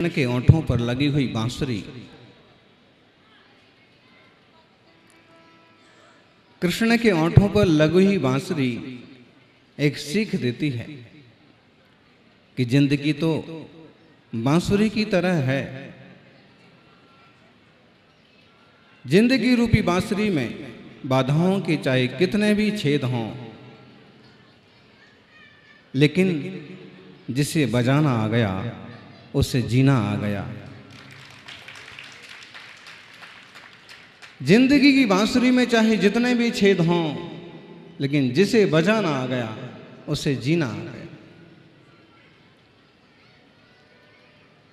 के ओंठों पर लगी हुई बांसुरी कृष्ण के ओंठों पर लगी हुई बांसुरी एक सीख देती है कि जिंदगी तो बांसुरी की तरह है। जिंदगी रूपी बांसुरी में बाधाओं के चाहे कितने भी छेद हों, लेकिन जिसे बजाना आ गया उससे जीना आ गया। जिंदगी की बांसुरी में चाहे जितने भी छेद हों, लेकिन जिसे बजाना आ गया उससे जीना आ गया।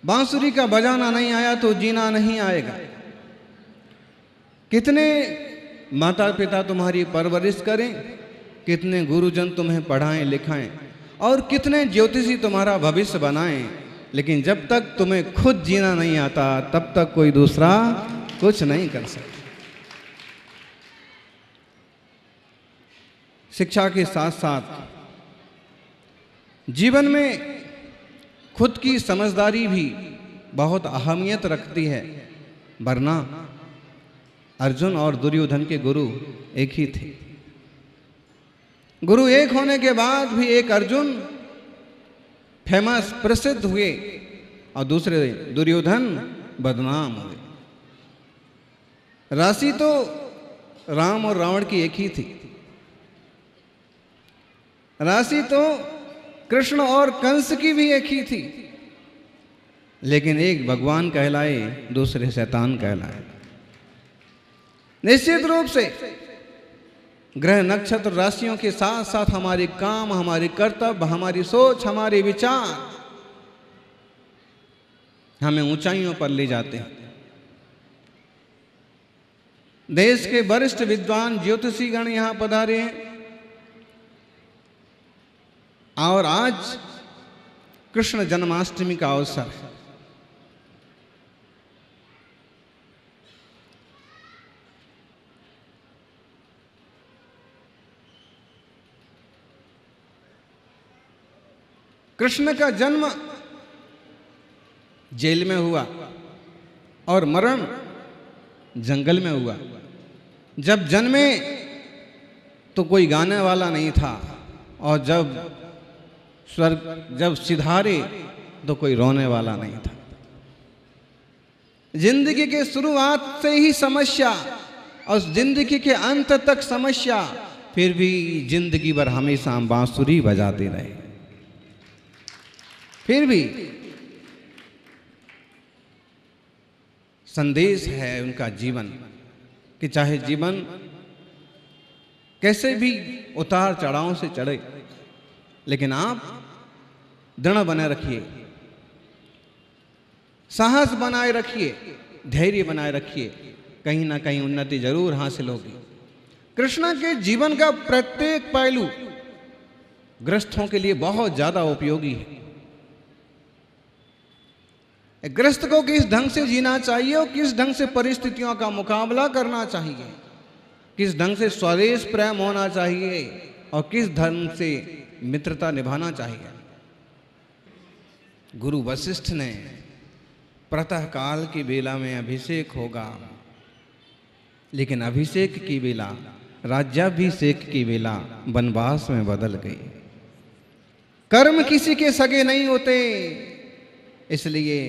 बांसुरी का बजाना नहीं आया तो जीना नहीं आएगा। कितने माता पिता तुम्हारी परवरिश करें, कितने गुरुजन तुम्हें पढ़ाएं लिखाएं और कितने ज्योतिषी तुम्हारा भविष्य बनाएं, लेकिन जब तक तुम्हें खुद जीना नहीं आता तब तक कोई दूसरा कुछ नहीं कर सकता। शिक्षा के साथ साथ जीवन में खुद की समझदारी भी बहुत अहमियत रखती है, वरना अर्जुन और दुर्योधन के गुरु एक ही थे। गुरु एक होने के बाद भी एक अर्जुन फेमस प्रसिद्ध हुए और दूसरे दुर्योधन बदनाम हुए। राशि तो राम और रावण की एक ही थी, राशि तो कृष्ण और कंस की भी एक ही थी, लेकिन एक भगवान कहलाए दूसरे शैतान कहलाए। निश्चित रूप से ग्रह नक्षत्र राशियों के साथ साथ हमारे काम, हमारे कर्तव्य, हमारी सोच, हमारे विचार हमें ऊंचाइयों पर ले जाते हैं। देश के वरिष्ठ विद्वान ज्योतिषी गण यहां पधारे हैं और आज कृष्ण जन्माष्टमी का अवसर है। कृष्ण का जन्म जेल में हुआ और मरण जंगल में हुआ। जब जन्मे तो कोई गाने वाला नहीं था और जब सिधारे तो कोई रोने वाला नहीं था। जिंदगी के शुरुआत से ही समस्या और जिंदगी के अंत तक समस्या, फिर भी जिंदगी भर हमेशा बांसुरी बजाते रहे। फिर भी संदेश है उनका जीवन कि चाहे जीवन कैसे भी उतार चढ़ाव से चढ़े, लेकिन आप दृढ़ बने रखिए, साहस बनाए रखिए, धैर्य बनाए रखिए, कहीं ना कहीं उन्नति जरूर हासिल होगी। कृष्ण के जीवन का प्रत्येक पहलू गृहस्थों के लिए बहुत ज्यादा उपयोगी है। गृहस्थ को किस ढंग से जीना चाहिए और किस ढंग से परिस्थितियों का मुकाबला करना चाहिए, किस ढंग से स्वदेश प्रेम होना चाहिए और किस ढंग से मित्रता निभाना चाहिए। गुरु वशिष्ठ ने प्रातः काल की बेला में अभिषेक होगा, लेकिन अभिषेक की बेला राज्याभिषेक की बेला वनवास में बदल गई। कर्म किसी के सगे नहीं होते, इसलिए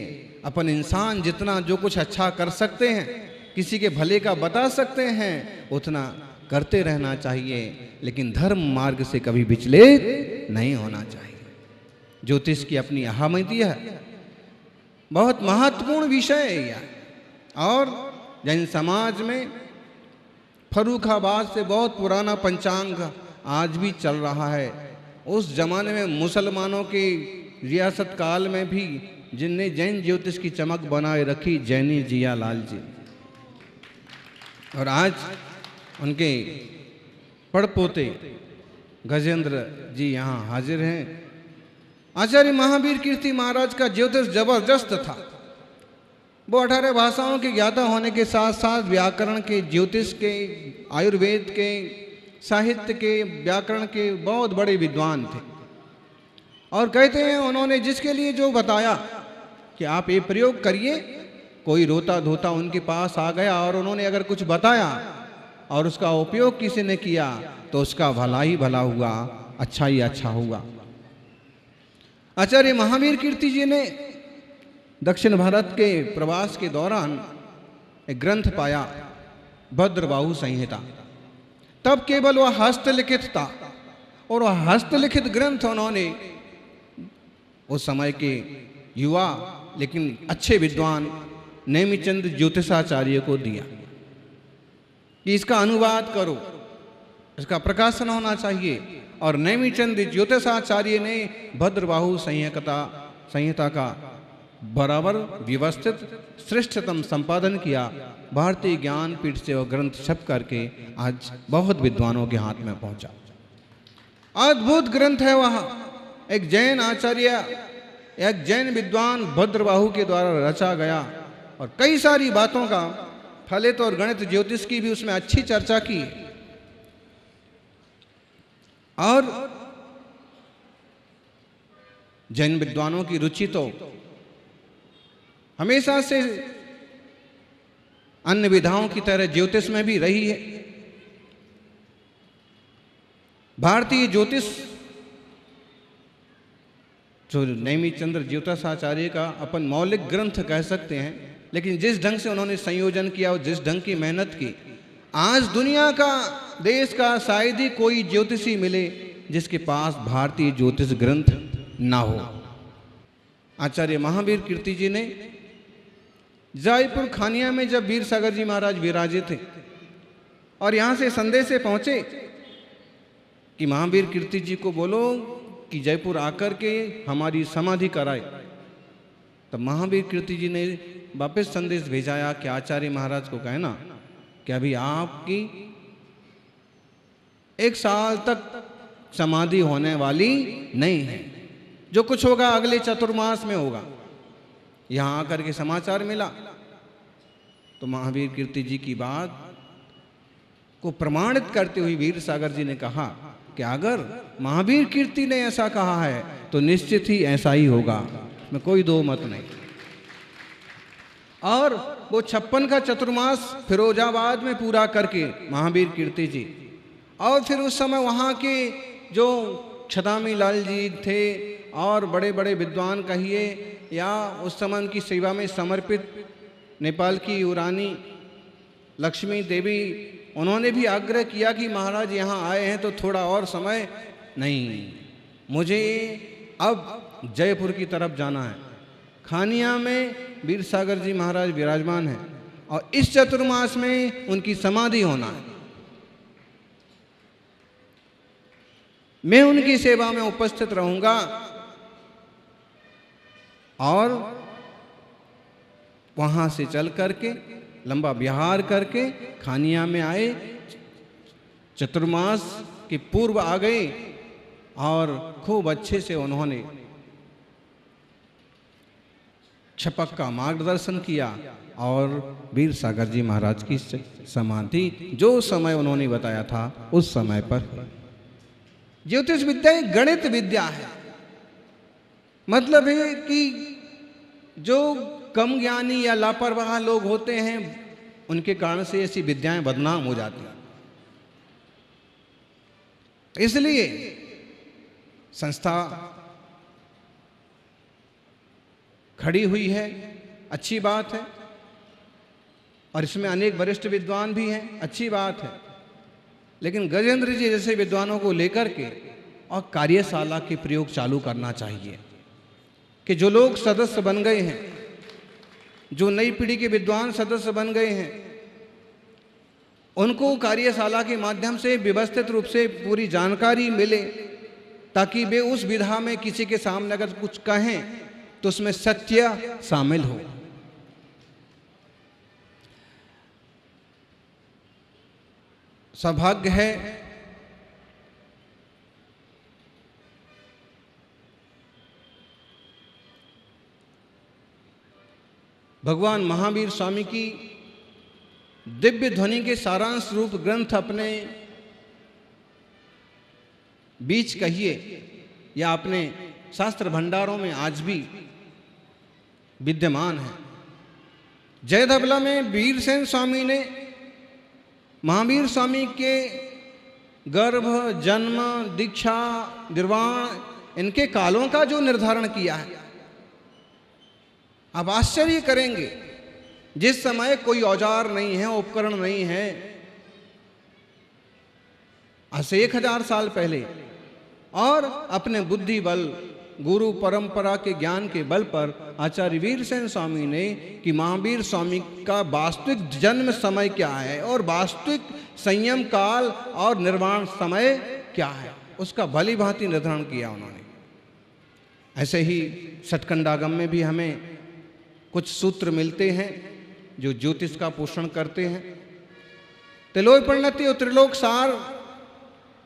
अपन इंसान जितना जो कुछ अच्छा कर सकते हैं, किसी के भले का बता सकते हैं, उतना करते रहना चाहिए, लेकिन धर्म मार्ग से कभी विचलित नहीं होना चाहिए। ज्योतिष की अपनी अहमियत है, बहुत महत्वपूर्ण विषय है यह। और जैन समाज में फर्रुखाबाद से बहुत पुराना पंचांग आज भी चल रहा है। उस जमाने में मुसलमानों की रियासत काल में भी जिनने जैन ज्योतिष की चमक बनाए रखी, जैनी जिया लाल जी, और आज उनके पड़पोते गजेंद्र जी यहाँ हाजिर हैं। आचार्य महावीर कीर्ति महाराज का ज्योतिष जबरदस्त था। वो 18 भाषाओं के ज्ञाता होने के साथ साथ व्याकरण के, ज्योतिष के, आयुर्वेद के, साहित्य के, व्याकरण के बहुत बड़े विद्वान थे। और कहते हैं उन्होंने जिसके लिए जो बताया कि आप ये प्रयोग करिए। कोई रोता धोता उनके पास आ गया और उन्होंने अगर कुछ बताया और उसका उपयोग किसी ने किया तो उसका भला ही भला हुआ, अच्छा ही अच्छा हुआ। आचार्य महावीर कीर्ति जी ने दक्षिण भारत के प्रवास के दौरान एक ग्रंथ पाया, भद्रबाहु संहिता। तब केवल वह हस्तलिखित था और वह हस्तलिखित ग्रंथ उन्होंने उस समय के युवा लेकिन अच्छे विद्वान नेमिचंद ज्योतिषाचार्य को दिया कि इसका अनुवाद करो, इसका प्रकाशन होना चाहिए। और नेमिचंद ज्योतिषाचार्य ने भद्रबाहु संहिता का बराबर व्यवस्थित श्रेष्ठतम संपादन किया। भारतीय ज्ञानपीठ से वह ग्रंथ छप करके आज बहुत विद्वानों के हाथ में पहुंचा। अद्भुत ग्रंथ है वह। एक जैन आचार्य, एक जैन विद्वान भद्रबाहु के द्वारा रचा गया और कई सारी बातों का फलित और गणित ज्योतिष की भी उसमें अच्छी चर्चा की। और जैन विद्वानों की रुचि तो हमेशा से अन्य विधाओं की तरह ज्योतिष में भी रही है। भारतीय ज्योतिष जो नेमिचंद ज्योतिषाचार्य का अपन मौलिक ग्रंथ कह सकते हैं, लेकिन जिस ढंग से उन्होंने संयोजन किया और जिस ढंग की मेहनत की, आज दुनिया का, देश का शायद ही कोई ज्योतिषी मिले जिसके पास भारतीय ज्योतिष ग्रंथ ना हो। आचार्य महावीर कीर्ति जी ने जयपुर खानिया में जब वीर सागर जी महाराज विराजे थे और यहाँ से संदेश पहुँचे कि महावीर कीर्ति जी को बोलो कि जयपुर आकर के हमारी समाधि कराए, तब महावीर कीर्ति जी ने वापस संदेश भेजाया कि आचार्य महाराज को कहना कि अभी आपकी 1 साल तक समाधि होने वाली नहीं है, जो कुछ होगा अगले चतुर्मास में होगा। यहाँ आकर के समाचार मिला तो महावीर कीर्ति जी की बात को प्रमाणित करते हुए वीर सागर जी ने कहा कि अगर महावीर कीर्ति ने ऐसा कहा है तो निश्चित ही ऐसा ही होगा, में कोई दो मत नहीं। और वो 56 का चतुर्मास फिरोजाबाद में पूरा करके महावीर कीर्ति जी, और फिर उस समय वहाँ के जो छदामी लाल जी थे और बड़े बड़े विद्वान कहिए या उस समय उनकी सेवा में समर्पित नेपाल की यूरानी लक्ष्मी देवी, उन्होंने भी आग्रह किया कि महाराज यहाँ आए हैं तो थोड़ा और समय, नहीं, मुझे अब जयपुर की तरफ जाना है। खानिया में वीर सागर जी महाराज विराजमान हैं और इस चतुर्मास में उनकी समाधि होना है। मैं उनकी सेवा में उपस्थित रहूंगा और वहां से चल करके लंबा विहार करके खानिया में आए, चतुर्मास के पूर्व आ गए और खूब अच्छे से उन्होंने छपक का मार्गदर्शन किया और वीर सागर जी महाराज की समाधि जो समय उन्होंने बताया था उस समय पर। ज्योतिष विद्या एक गणित विद्या है, मतलब है कि जो कम ज्ञानी या लापरवाह लोग होते हैं उनके कारण से ऐसी विद्याएं बदनाम हो जाती हैं। इसलिए संस्था खड़ी हुई है, अच्छी बात है, और इसमें अनेक वरिष्ठ विद्वान भी हैं, अच्छी बात है। लेकिन गजेंद्र जी जैसे विद्वानों को लेकर के और कार्यशाला के प्रयोग चालू करना चाहिए कि जो लोग सदस्य बन गए हैं, जो नई पीढ़ी के विद्वान सदस्य बन गए हैं, उनको कार्यशाला के माध्यम से व्यवस्थित रूप से पूरी जानकारी मिले ताकि वे उस विधा में किसी के सामने अगर कुछ कहें तो उसमें सत्य शामिल हो। सौभाग्य है भगवान महावीर स्वामी की दिव्य ध्वनि के सारांश रूप ग्रंथ अपने बीच कहिए या अपने शास्त्र भंडारों में आज भी विद्यमान है। जय धबला में वीरसेन स्वामी ने महावीर स्वामी के गर्भ, जन्म, दीक्षा, निर्वाण इनके कालों का जो निर्धारण किया है, आप आश्चर्य करेंगे, जिस समय कोई औजार नहीं है, उपकरण नहीं है, आज से 1000 साल पहले, और अपने बुद्धि बल, गुरु परंपरा के ज्ञान के बल पर आचार्य वीरसेन स्वामी ने कि महावीर स्वामी का वास्तविक जन्म समय क्या है और वास्तविक संयम काल और निर्वाण समय क्या है, उसका भली भांति निर्धारण किया उन्होंने। ऐसे ही सटकंडागम में भी हमें कुछ सूत्र मिलते हैं जो ज्योतिष का पोषण करते हैं। तिलोय परिणति और त्रिलोक सार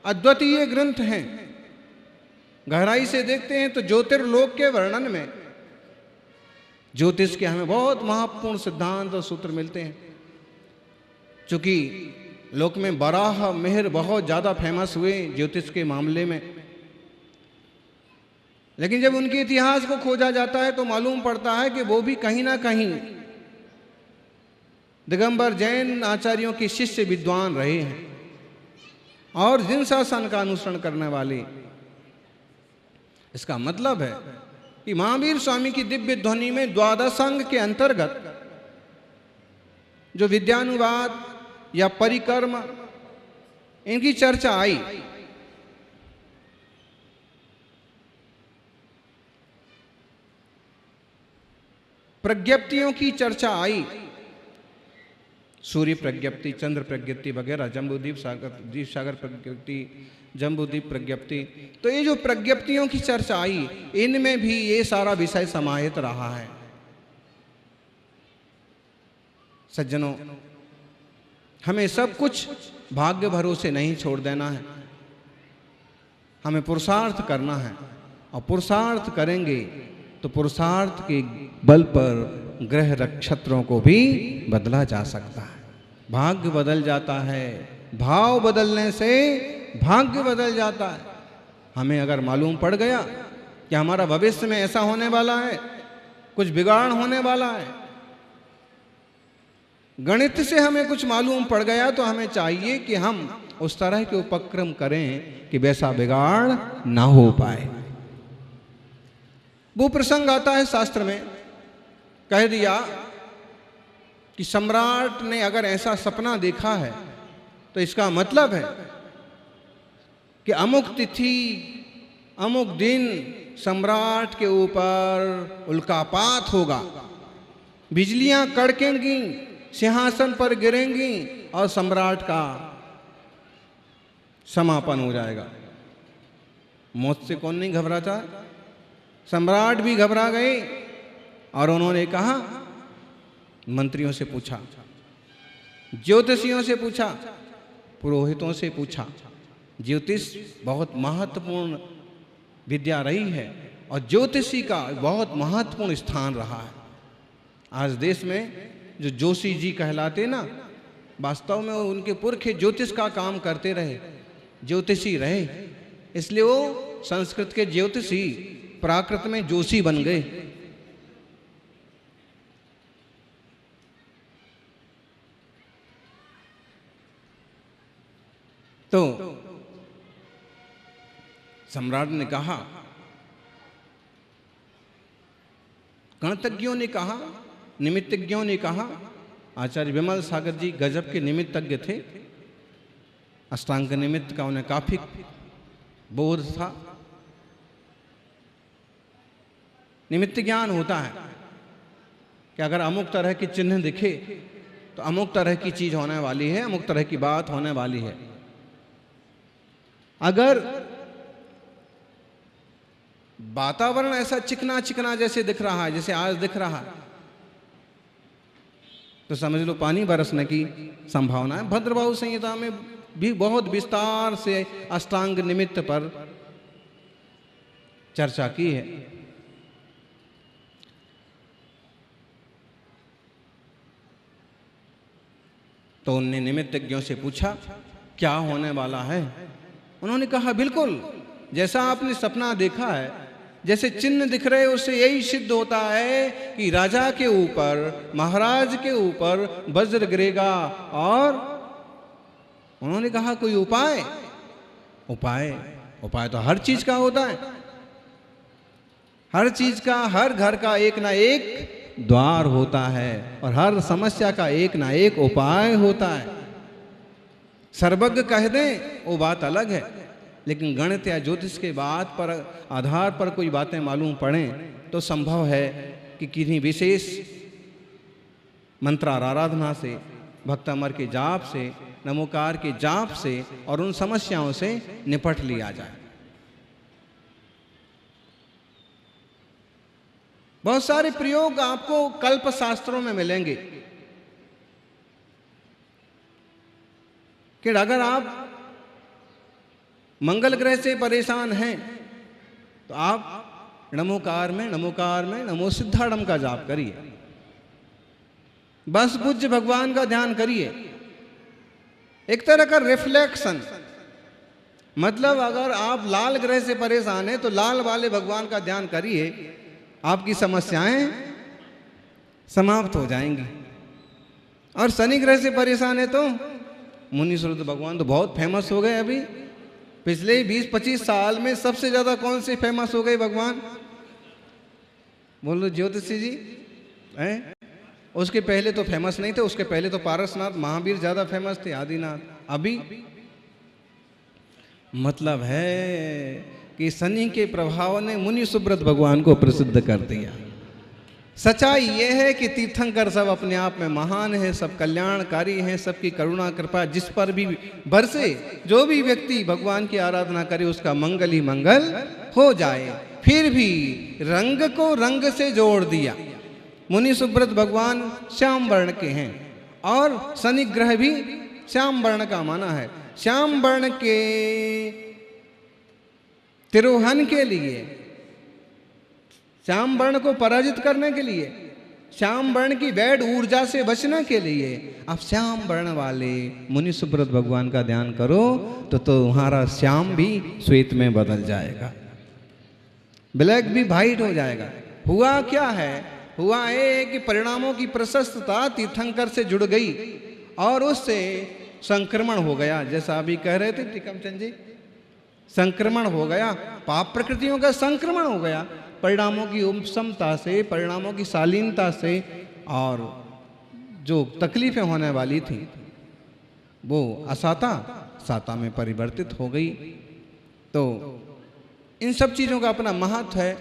अद्वितीय ग्रंथ हैं। गहराई से देखते हैं तो ज्योतिर्लोक के वर्णन में ज्योतिष के हमें बहुत महत्वपूर्ण सिद्धांत और सूत्र मिलते हैं। चूंकि लोक में बराह मिहिर बहुत ज्यादा फेमस हुए ज्योतिष के मामले में, लेकिन जब उनके इतिहास को खोजा जाता है तो मालूम पड़ता है कि वो भी कहीं ना कहीं दिगंबर जैन आचार्यों के शिष्य विद्वान रहे हैं और जिन शासन का अनुसरण करने वाले। इसका मतलब है कि महावीर स्वामी की दिव्य ध्वनि में द्वादश अंग के अंतर्गत जो विद्यानुवाद या परिकर्म इनकी चर्चा आई, प्रज्ञप्तियों की चर्चा आई, सूर्य प्रज्ञप्ति, चंद्र प्रज्ञप्ति वगैरह, जम्बूद्वीप सागर प्रज्ञप्ति, जम्बूद्वीप प्रज्ञप्ति, तो ये जो प्रज्ञप्तियों की चर्चा आई, इनमें भी ये सारा विषय समाहित रहा है। सज्जनों, हमें सब कुछ भाग्य भरोसे नहीं छोड़ देना है, हमें पुरुषार्थ करना है, और पुरुषार्थ करेंगे तो पुरुषार्थ के बल पर ग्रह नक्षत्रों को भी बदला जा सकता है। भाग्य बदल जाता है, भाव बदलने से भाग्य बदल जाता है। हमें अगर मालूम पड़ गया कि हमारा भविष्य में ऐसा होने वाला है, कुछ बिगाड़ होने वाला है, गणित से हमें कुछ मालूम पड़ गया, तो हमें चाहिए कि हम उस तरह के उपक्रम करें कि वैसा बिगाड़ ना हो पाए। वो प्रसंग आता है शास्त्र में, कह दिया कि सम्राट ने अगर ऐसा सपना देखा है तो इसका मतलब है कि अमुक तिथि, अमुक दिन सम्राट के ऊपर उल्कापात होगा, बिजलियां कड़केंगी, सिंहासन पर गिरेंगी और सम्राट का समापन हो जाएगा। मौत से कौन नहीं घबराता? सम्राट भी घबरा गए और उन्होंने कहा, मंत्रियों से पूछा, ज्योतिषियों से पूछा, पुरोहितों से पूछा। ज्योतिष बहुत महत्वपूर्ण विद्या रही है और ज्योतिषी का बहुत महत्वपूर्ण स्थान रहा है। आज देश में जो जोशी जी कहलाते ना, वास्तव में उनके पुरखे ज्योतिष का काम करते रहे, ज्योतिषी रहे, इसलिए वो संस्कृत के ज्योतिषी प्राकृत में जोशी बन गए। तो सम्राट ने कहा, गणतज्ञों ने कहा, निमित्तज्ञों ने कहा, आचार्य विमल सागर जी गजब के निमित्तज्ञ थे, अष्टांग निमित्त का उन्हें काफी बोध था। निमित्त ज्ञान होता है कि अगर अमुक तरह की चिन्ह दिखे तो अमुक तरह की चीज होने वाली है, अमुक तरह की बात होने वाली है। अगर वातावरण ऐसा चिकना चिकना जैसे दिख रहा है, जैसे आज दिख रहा है, तो समझ लो पानी बरसने की संभावना है। भद्रबाहु संहिता में भी बहुत विस्तार से अष्टांग निमित्त पर चर्चा की है। तो उनने निमित्तज्ञों से पूछा, क्या होने वाला है? उन्होंने कहा, बिल्कुल जैसा आपने सपना देखा है जैसे चिन्ह दिख रहे उससे यही सिद्ध होता है कि राजा के ऊपर, महाराज के ऊपर वज्र गिरेगा। और उन्होंने कहा कोई उपाय? उपाय तो हर चीज का होता है। हर चीज का, हर घर का एक ना एक द्वार होता है और हर समस्या का एक ना एक उपाय होता है। सर्वज्ञ कह दें वो बात अलग है, लेकिन गणित या ज्योतिष के बात पर आधार पर कोई बातें मालूम पड़ें तो संभव है कि किन्हीं विशेष मंत्र आराधना से, भक्त अमर के जाप से, नमोकार के जाप से और उन समस्याओं से निपट लिया जाए। बहुत सारे प्रयोग आपको कल्प शास्त्रों में मिलेंगे कि अगर आप मंगल ग्रह से परेशान हैं तो आप नमोकार में नमो सिद्धाडम का जाप करिए, बस पूज्य भगवान का ध्यान करिए। एक तरह का रिफ्लेक्शन, मतलब अगर आप लाल ग्रह से परेशान हैं तो लाल वाले भगवान का ध्यान करिए, आपकी समस्याएं समाप्त हो जाएंगी। और शनि ग्रह से परेशान है तो मुनीश्वर भगवान तो बहुत फेमस हो गए। अभी पिछले 20-25 साल में सबसे ज्यादा कौन से फेमस हो गए भगवान? बोलो ज्योतिषी जी हैं? उसके पहले तो फेमस नहीं थे, उसके पहले तो पारसनाथ महावीर ज्यादा फेमस थे, आदिनाथ। अभी मतलब है कि शनि के प्रभाव ने मुनि सुब्रत भगवान को प्रसिद्ध कर दिया। सच्चाई यह है कि तीर्थंकर सब अपने आप में महान है, सब कल्याणकारी हैं, सबकी करुणा कृपा जिस पर भी बरसे, जो भी व्यक्ति भगवान की आराधना करे उसका मंगल ही मंगल हो जाए। फिर भी रंग को रंग से जोड़ दिया। मुनि सुब्रत भगवान श्याम वर्ण के हैं और शनि ग्रह भी श्याम वर्ण का माना है। श्याम वर्ण के तिरोहन के लिए, श्याम वर्ण को पराजित करने के लिए, श्याम वर्ण की वैध ऊर्जा से बचने के लिए आप श्याम वर्ण वाले मुनि सुब्रत भगवान का ध्यान करो तो तुम्हारा श्याम भी श्वेत में बदल जाएगा, ब्लैक भी व्हाइट हो जाएगा। हुआ क्या है? हुआ है कि परिणामों की प्रशस्तता तीर्थंकर से जुड़ गई और उससे संक्रमण हो गया। जैसा अभी कह रहे थे टिकमचंद जी, संक्रमण हो गया, पाप प्रकृतियों का संक्रमण हो गया। परिणामों की उपशमता से, परिणामों की शालीनता से, और जो तकलीफें होने वाली थी वो असाता साता में परिवर्तित हो गई। तो इन सब चीज़ों का अपना महत्व है।